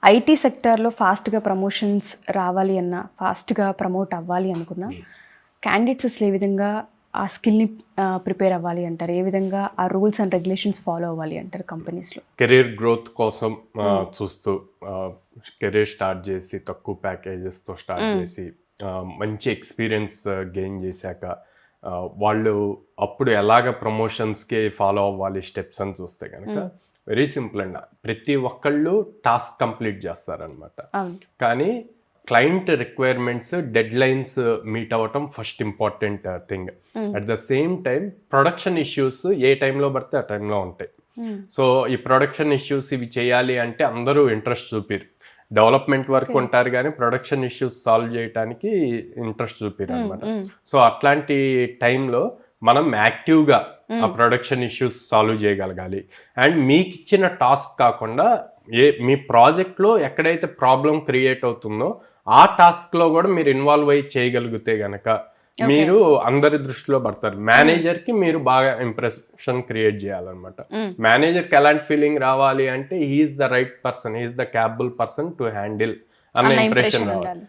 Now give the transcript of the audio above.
IT సెక్టార్లో ఫాస్ట్గా promotions రావాలి అన్నా, ఫాస్ట్గా ప్రమోట్ అవ్వాలి అనుకున్నా క్యాండిడేట్స్ అసలు ఏ విధంగా ఆ స్కిల్ని ప్రిపేర్ అవ్వాలి అంటారు? ఏ విధంగా ఆ రూల్స్ అండ్ రెగ్యులేషన్స్ ఫాలో అవ్వాలి అంటారు కంపెనీస్లో? కెరీర్ గ్రోత్ కోసం చూస్తూ కెరీర్ స్టార్ట్ చేసి తక్కువ ప్యాకేజెస్తో స్టార్ట్ చేసి మంచి ఎక్స్పీరియన్స్ గెయిన్ చేశాక వాళ్ళు అప్పుడు ఎలాగ ప్రమోషన్స్కి ఫాలో అవ్వాలి స్టెప్స్ అని చూస్తే కనుక వెరీ సింపుల్ అండి. ప్రతి ఒక్కళ్ళు టాస్క్ కంప్లీట్ చేస్తారనమాట. కానీ client requirements, deadlines meet అవ్వటం first important thing. At the same time production issues ఏ టైంలో పడితే ఆ టైంలో ఉంటాయి. సో ఈ ప్రొడక్షన్ ఇష్యూస్ ఇవి చేయాలి అంటే అందరూ ఇంట్రెస్ట్ చూపిరు. డెవలప్మెంట్ వర్క్ ఉంటారు కానీ ప్రొడక్షన్ ఇష్యూస్ సాల్వ్ చేయడానికి ఇంట్రెస్ట్ చూపిరు అనమాట. సో అట్లాంటి టైంలో మనం యాక్టివ్గా ఆ ప్రొడక్షన్ ఇష్యూస్ సాల్వ్ చేయగలగాలి. అండ్ మీకు ఇచ్చిన టాస్క్ కాకుండా మీ ప్రాజెక్ట్లో ఎక్కడైతే ప్రాబ్లం క్రియేట్ అవుతుందో ఆ టాస్క్లో కూడా మీరు ఇన్వాల్వ్ అయ్యి చేయగలిగితే గనక మీరు అందరి దృష్టిలో పడతారు. మేనేజర్కి మీరు బాగా ఇంప్రెషన్ క్రియేట్ చేయాలన్నమాట. మేనేజర్కి ఎలాంటి ఫీలింగ్ రావాలి అంటే he's the right person, he's the capable person to handle అన్న ఇంప్రెషన్ రావాలి.